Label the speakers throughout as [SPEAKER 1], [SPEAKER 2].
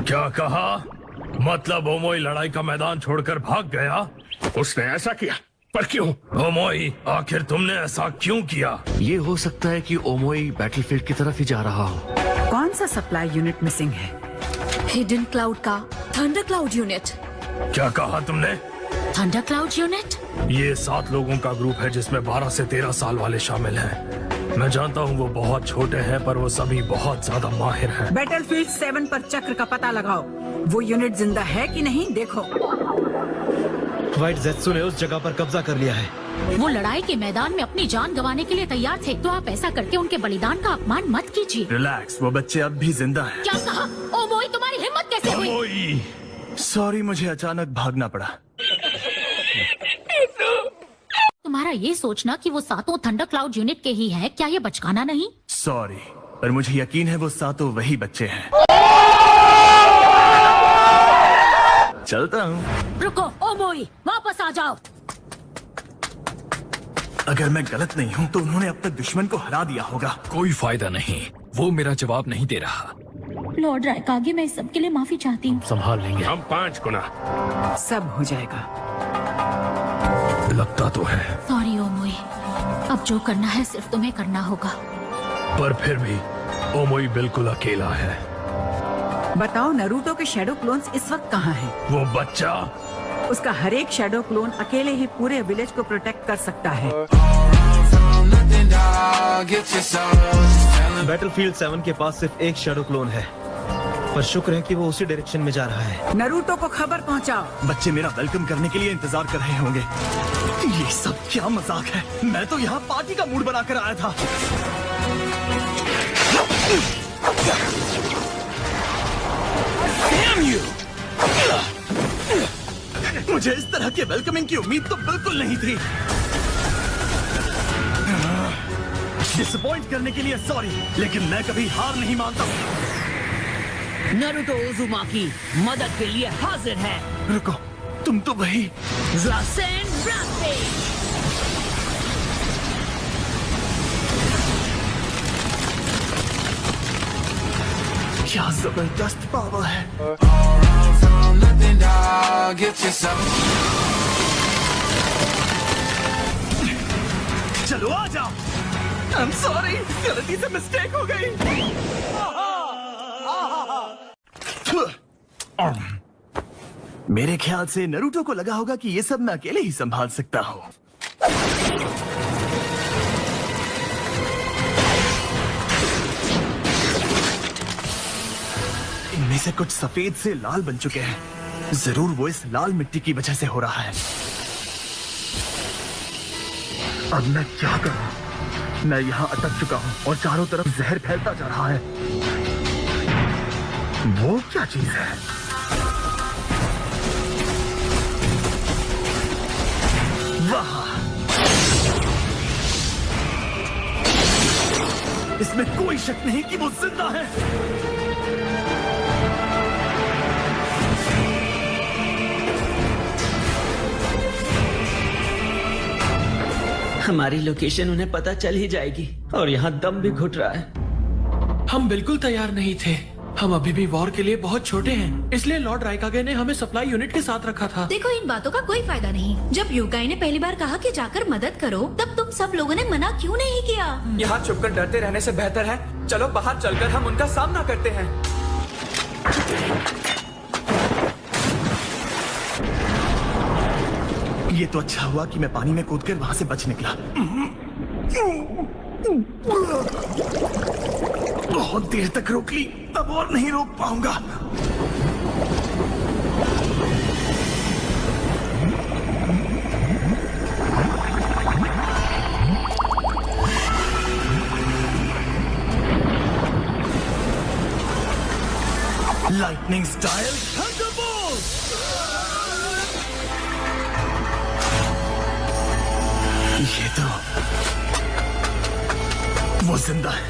[SPEAKER 1] क्या कहा? मतलब ओमोई लड़ाई का मैदान छोड़कर भाग गया?
[SPEAKER 2] उसने ऐसा किया, पर क्यों?
[SPEAKER 1] ओमोई, आखिर तुमने ऐसा क्यों किया?
[SPEAKER 3] ये हो सकता है कि ओमोई बैटलफील्ड की तरफ ही जा रहा हो।
[SPEAKER 4] कौन सा सप्लाई यूनिट मिसिंग है?
[SPEAKER 5] हिडन क्लाउड का थंडर क्लाउड यूनिट।
[SPEAKER 1] क्या कहा तुमने?
[SPEAKER 5] Thunder cloud unit?
[SPEAKER 1] ये 7 लोगों का ग्रुप है जिसमें 12 से 13 साल वाले शामिल हैं। मैं जानता हूँ वो बहुत छोटे हैं, पर वो सभी बहुत ज्यादा माहिर हैं।
[SPEAKER 4] बैटलफील्ड 7 पर चक्र का पता लगाओ। वो यूनिट जिंदा है कि नहीं देखो।
[SPEAKER 6] व्हाइट ज़ेत्सु ने उस जगह पर कब्जा कर लिया है।
[SPEAKER 5] वो लड़ाई के मैदान में अपनी जान गंवाने के लिए तैयार थे, तो आप ऐसा करके उनके बलिदान का अपमान मत कीजिए।
[SPEAKER 7] रिलैक्स, वो बच्चे अब भी जिंदा हैं।
[SPEAKER 5] क्या कहा? ओमोई, तुम्हारी हिम्मत कैसे हुई?
[SPEAKER 1] ओमोई!
[SPEAKER 7] सॉरी, मुझे अचानक भागना पड़ा।
[SPEAKER 5] तुम्हारा ये सोचना कि वो 7 थंडर क्लाउड यूनिट के ही हैं, क्या ये बचकाना नहीं?
[SPEAKER 7] सॉरी, पर मुझे यकीन है वो 7 वही बच्चे हैं। चलता हूँ।
[SPEAKER 5] रुको ओमोई, वापस आ जाओ।
[SPEAKER 7] अगर मैं गलत नहीं हूँ तो उन्होंने अब तक दुश्मन को हरा दिया होगा।
[SPEAKER 8] कोई फायदा नहीं, वो मेरा जवाब नहीं दे रहा।
[SPEAKER 5] लॉर्ड रायकागे, मैं इस सब के लिए माफी चाहती हूँ।
[SPEAKER 3] संभाल लेंगे।
[SPEAKER 2] हम 5 गुना।
[SPEAKER 4] सब हो जाएगा।
[SPEAKER 1] लगता तो है,
[SPEAKER 5] सॉरी ओमोई, अब जो करना है सिर्फ तुम्हें करना होगा।
[SPEAKER 1] पर फिर भी ओमोई बिल्कुल अकेला है।
[SPEAKER 4] बताओ, नरूटो के शैडो क्लोन्स इस वक्त कहाँ हैं?
[SPEAKER 1] वो बच्चा,
[SPEAKER 4] उसका हर एक शैडो क्लोन अकेले ही पूरे विलेज को प्रोटेक्ट कर सकता है।
[SPEAKER 6] बैटलफील्ड 7 के पास सिर्फ एक शैडो क्लोन है, पर शुक्र है कि वो उसी डायरेक्शन में जा रहा है।
[SPEAKER 4] नरूटो को खबर पहुंचाओ।
[SPEAKER 7] बच्चे मेरा वेलकम करने के लिए इंतजार कर रहे होंगे। ये सब क्या मजाक है? मैं तो यहाँ पार्टी का मूड बनाकर आया था। Damn you! मुझे इस तरह के वेलकमिंग की उम्मीद तो बिल्कुल नहीं थी। डिसअपॉइंट करने के लिए सॉरी, लेकिन मैं कभी हार नहीं मानता।
[SPEAKER 9] नरूटो उज़ुमाकी मदद के लिए हाजिर है।
[SPEAKER 7] रुको, तुम तो वही
[SPEAKER 9] ज़ासेन ब्रांडे।
[SPEAKER 7] क्या जबरदस्त पावर है। चलो आ जाओ। I'm sorry, गलती से मिस्टेक हो गई। मेरे ख्याल से नरूटो को लगा होगा कि ये सब मैं अकेले ही संभाल सकता हूँ। इनमें से कुछ सफेद से लाल बन चुके हैं। जरूर वो इस लाल मिट्टी की वजह से हो रहा है। अब मैं क्या करूं? मैं यहाँ अटक चुका हूँ और चारों तरफ जहर फैलता जा रहा है। वो क्या चीज है? वाह! इसमें कोई शक नहीं कि वो जिंदा है।
[SPEAKER 9] हमारी लोकेशन उन्हें पता चल ही जाएगी और यहाँ दम भी घुट रहा है।
[SPEAKER 10] हम बिल्कुल तैयार नहीं थे। हम अभी भी वॉर के लिए बहुत छोटे हैं, इसलिए लॉर्ड रायकागे ने हमें सप्लाई यूनिट के साथ रखा था।
[SPEAKER 5] देखो, इन बातों का कोई फायदा नहीं। जब यूकाई ने पहली बार कहा कि जाकर मदद करो, तब तुम सब लोगों ने मना क्यों नहीं किया?
[SPEAKER 10] यहाँ छुपकर डरते रहने से बेहतर है चलो बाहर चलकर हम उनका सामना करते हैं।
[SPEAKER 7] ये तो अच्छा हुआ कि मैं पानी में कूदकर वहां से बच निकला। बहुत देर तक रोक ली, अब और नहीं रोक पाऊंगा। Lightning style Thunderbolt. ये तो वो जिंदा है।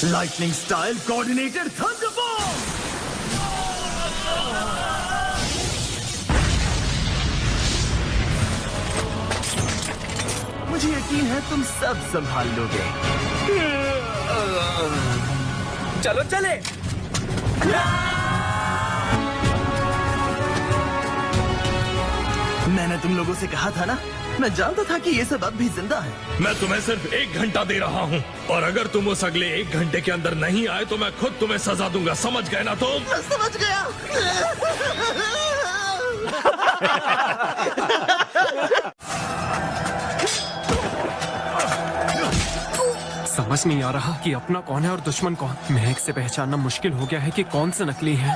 [SPEAKER 7] Lightning style coordinated thunderbolt! यकीन है तुम सब संभाल लोगे। चलो चले। मैंने तुम लोगों से कहा था ना, मैं जानता था कि ये सब अब भी जिंदा है।
[SPEAKER 1] मैं तुम्हें सिर्फ 1 घंटा दे रहा हूँ और अगर तुम उस अगले 1 घंटे के अंदर नहीं आए तो मैं खुद तुम्हें सजा दूंगा, समझ गए ना तुम?
[SPEAKER 7] मैं समझ गया।
[SPEAKER 10] समझ नहीं आ रहा कि अपना कौन है और दुश्मन कौन। महक से पहचानना मुश्किल हो गया है कि कौन से नकली है।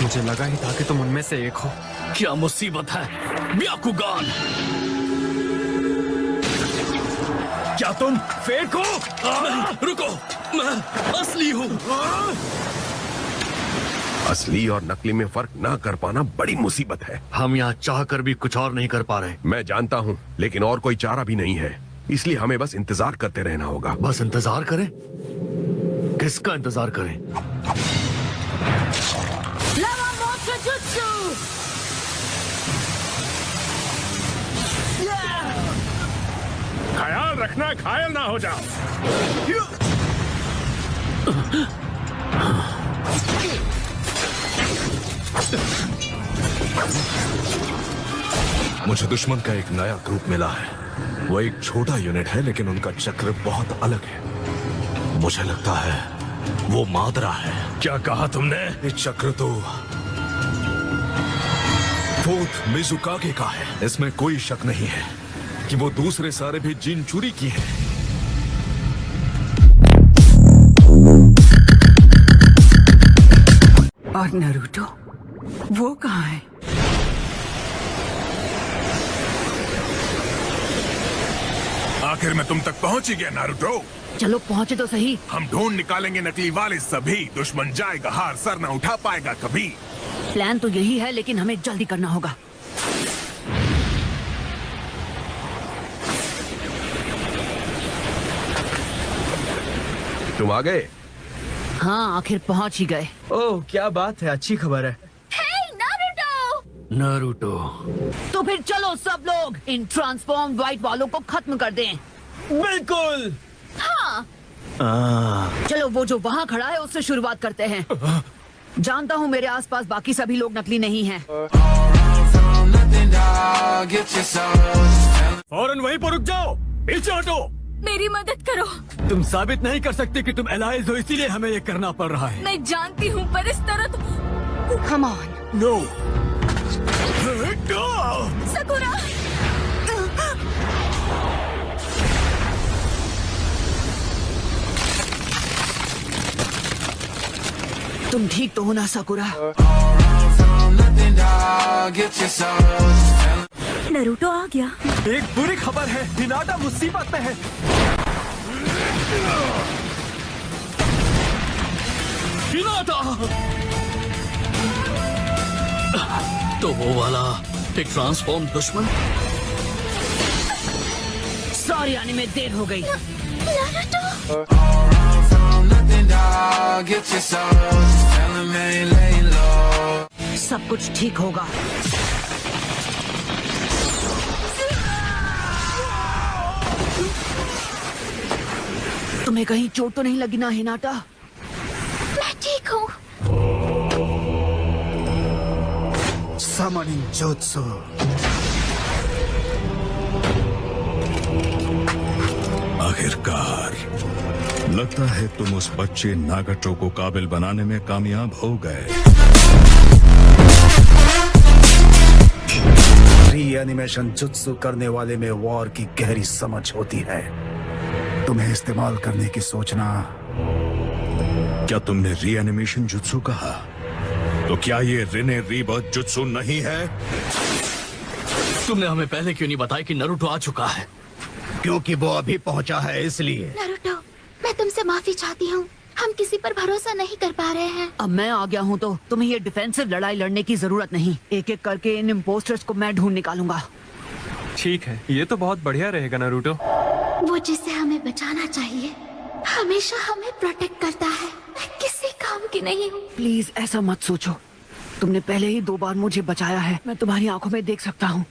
[SPEAKER 10] मुझे लगा ही था कि तुम उनमें से एक हो।
[SPEAKER 3] क्या मुसीबत है ब्याकुगान?
[SPEAKER 1] क्या तुम फेक हो?
[SPEAKER 3] रुको, मैं असली हूँ।
[SPEAKER 2] असली और नकली में फर्क ना कर पाना बड़ी मुसीबत है।
[SPEAKER 3] हम यहाँ चाह कर भी कुछ और नहीं कर पा रहे।
[SPEAKER 2] मैं जानता हूँ, लेकिन और कोई चारा भी नहीं है, इसलिए हमें बस इंतजार करते रहना होगा।
[SPEAKER 3] बस इंतजार करें? किसका इंतजार करें?
[SPEAKER 2] ख्याल रखना घायल ना हो जाओ।
[SPEAKER 1] मुझे दुश्मन का एक नया ग्रुप मिला है। वो एक छोटा यूनिट है लेकिन उनका चक्र बहुत अलग है। मुझे लगता है वो मादरा है। क्या कहा तुमने? ये चक्र तो फोर्थ मिजुकागे का है। इसमें कोई शक नहीं है कि वो दूसरे सारे भी जिनचुरी की है।
[SPEAKER 4] और नारुतो वो कहाँ है?
[SPEAKER 1] आखिर में तुम तक पहुंच ही गया नारुतो।
[SPEAKER 5] चलो पहुँचे तो सही।
[SPEAKER 1] हम ढूंढ निकालेंगे नकली वाले सभी। दुश्मन जाएगा हार, सर न उठा पाएगा कभी।
[SPEAKER 5] प्लान तो यही है लेकिन हमें जल्दी करना होगा।
[SPEAKER 2] तुम आ गए?
[SPEAKER 5] हाँ, आखिर पहुँच ही गए।
[SPEAKER 6] ओह क्या बात है, अच्छी खबर है।
[SPEAKER 3] नारुतो।
[SPEAKER 5] तो फिर चलो सब लोग इन ट्रांसफॉर्म वाइट वालों को खत्म कर दें।
[SPEAKER 6] बिल्कुल।
[SPEAKER 5] हाँ। चलो वो जो वहाँ खड़ा है उससे शुरुआत करते हैं। जानता हूँ मेरे आसपास बाकी सभी लोग नकली नहीं हैं।
[SPEAKER 7] फौरन वहीं पर रुक जाओ, पीछे हटो।
[SPEAKER 5] मेरी मदद करो।
[SPEAKER 7] तुम साबित नहीं कर सकते कि तुम एलाइज हो, इसीलिए हमें ये करना पड़ रहा है।
[SPEAKER 5] मैं जानती हूँ पर इस तरह तो। Come on।
[SPEAKER 7] नो।
[SPEAKER 5] सकुरा। तुम ठीक तो हो ना सकुरा? नरूटो आ गया।
[SPEAKER 7] एक बुरी खबर है, हिनाटा मुसीबत में है।
[SPEAKER 3] हिनाटा! तो वो वाला एक ट्रांसफॉर्म दुश्मन।
[SPEAKER 5] सॉरी आने में देर हो गई। सब कुछ ठीक होगा। तुम्हें कहीं चोट तो नहीं लगी ना हिनाटा? मैं ठीक हूँ।
[SPEAKER 7] Summoning Jutsu।
[SPEAKER 1] आखिरकार लगता है तुम उस बच्चे नागाटो को काबिल बनाने में कामयाब हो गए।
[SPEAKER 11] रीएनिमेशन जुत्सु करने वाले में वॉर की गहरी समझ होती है। तुम्हें इस्तेमाल करने की सोचना।
[SPEAKER 1] क्या तुमने रीएनिमेशन जुत्सु कहा? तो क्या ये रिने रीबर्थ जुत्सु नहीं है?
[SPEAKER 3] तुमने हमें पहले क्यों नहीं बताया कि नारुतो आ चुका है?
[SPEAKER 11] क्योंकि वो अभी पहुंचा है इसलिए।
[SPEAKER 5] नारुतो, मैं तुमसे माफी चाहती हूँ। हम किसी पर भरोसा नहीं कर पा रहे हैं। अब मैं आ गया हूँ तो तुम्हें ये डिफेंसिव लड़ाई लड़ने की जरूरत नहीं। एक एक करके इन इम्पोस्टर्स को मैं ढूंढ निकालूंगा।
[SPEAKER 10] ठीक है, ये तो बहुत बढ़िया रहेगा नारुतो।
[SPEAKER 5] वो जिसे हमें बचाना चाहिए हमेशा हमें प्रोटेक्ट करता है। मैं किसी काम की नहीं हूँ। प्लीज ऐसा मत सोचो।
[SPEAKER 4] तुमने पहले ही 2 बार मुझे बचाया है, मैं तुम्हारी आंखों में देख सकता हूँ।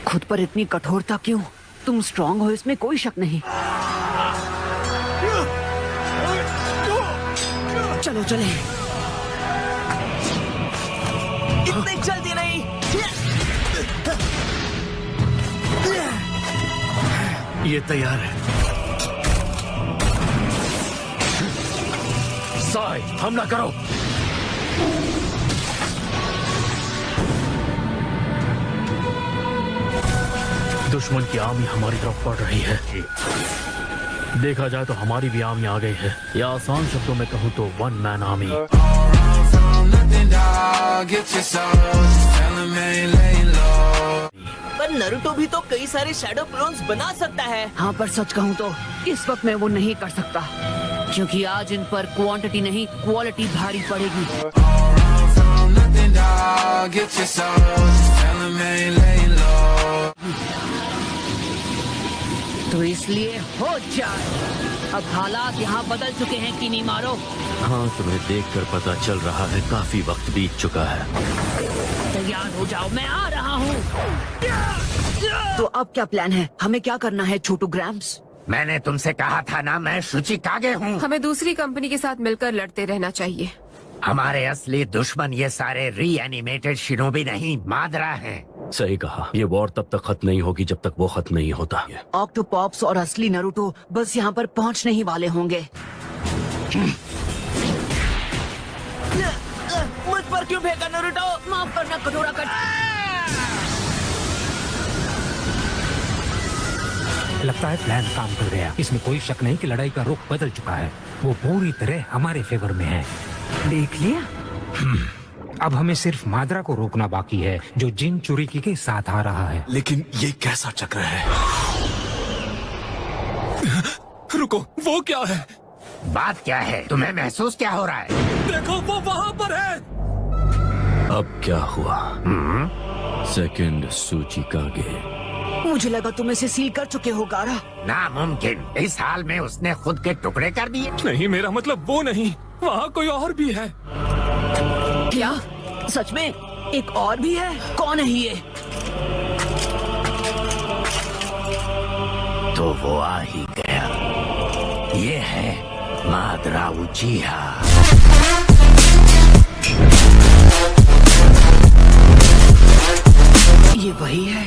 [SPEAKER 4] खुद पर इतनी कठोरता क्यों? तुम स्ट्रांग हो, इसमें कोई शक नहीं। चलो चले।
[SPEAKER 7] इतनी जल्दी नहीं।
[SPEAKER 3] ये तैयार है। साई, हमला करो। दुश्मन की आर्मी हमारी तरफ बढ़ रही है। देखा जाए तो हमारी भी आर्मी आ गई है, या आसान शब्दों में कहूँ तो 1 मैन आर्मी।
[SPEAKER 9] पर नरूटो भी तो कई सारे शैडो क्लोन्स बना सकता है।
[SPEAKER 4] हाँ, पर सच कहूँ तो इस वक्त मैं वो नहीं कर सकता, क्योंकि आज इन पर क्वांटिटी नहीं क्वालिटी भारी पड़ेगी। तो इसलिए हो जाए। अब हालात यहाँ बदल चुके हैं कि नहीं मारो।
[SPEAKER 3] हाँ, तुम्हें देखकर पता चल रहा है काफी वक्त बीत चुका है।
[SPEAKER 4] तैयार हो जाओ, मैं आ रहा हूँ। तो अब क्या प्लान है? हमें क्या करना है छोटू ग्राम्स?
[SPEAKER 12] मैंने तुमसे कहा था ना, मैं शुचिकागे हूँ।
[SPEAKER 5] हमें दूसरी कंपनी के साथ मिलकर लड़ते रहना चाहिए।
[SPEAKER 12] हमारे असली दुश्मन ये सारे रीएनिमेटेड शिनोबी नहीं, मादरा हैं।
[SPEAKER 3] सही कहा, ये वॉर तब तक खत्म नहीं होगी जब तक वो खत्म नहीं होता।
[SPEAKER 4] ऑक्टोपॉप्स और असली नरूटो बस यहाँ पर पहुँचने ही वाले होंगे।
[SPEAKER 9] मुझ पर क्यों फेंका नरूटो?
[SPEAKER 4] माफ करना कटोरा कट।
[SPEAKER 13] लगता है प्लान काम कर गया। इसमें कोई शक नहीं कि लड़ाई का रुख बदल चुका है। वो पूरी तरह हमारे फेवर में है।
[SPEAKER 4] देख लिया?
[SPEAKER 13] अब हमें सिर्फ मादरा को रोकना बाकी है, जो जिन चुरीकी के साथ आ रहा है।
[SPEAKER 1] लेकिन ये कैसा चक्र है?
[SPEAKER 8] रुको, वो क्या है?
[SPEAKER 12] बात क्या है? तुम्हें महसूस क्या हो रहा है?
[SPEAKER 8] देखो, वो वहाँ पर है।
[SPEAKER 3] अब क्या हुआ? सेकंड सूचिकागे।
[SPEAKER 4] मुझे लगा तुम इसे सील कर चुके हो गारा।
[SPEAKER 12] नामुमकिन, इस हाल में उसने खुद के टुकड़े कर दिए।
[SPEAKER 8] नहीं, मेरा मतलब वो नहीं, वहाँ कोई और भी है।
[SPEAKER 4] क्या सच में एक और भी है? कौन है ये?
[SPEAKER 12] तो वो आ ही गया। ये है मादरा उचिहा।
[SPEAKER 4] ये वही है?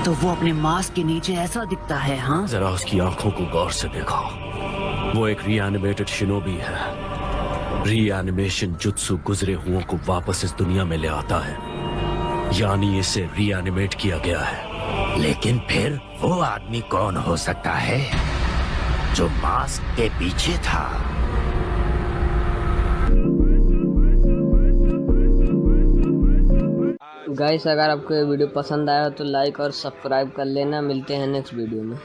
[SPEAKER 4] तो वो अपने मास्क के नीचे ऐसा दिखता है। हाँ,
[SPEAKER 3] जरा उसकी आंखों को गौर से देखो। वो एक रीएनिमेटेड शिनोबी है। रीएनिमेशन जुत्सु गुजरे हुओं को वापस इस दुनिया में ले आता है, यानी इसे रीएनिमेट किया गया है।
[SPEAKER 12] लेकिन फिर वो आदमी कौन हो सकता है जो मास्क के पीछे था?
[SPEAKER 9] गाइस, अगर आपको ये वीडियो पसंद आया तो लाइक और सब्सक्राइब कर लेना। मिलते हैं नेक्स्ट वीडियो में।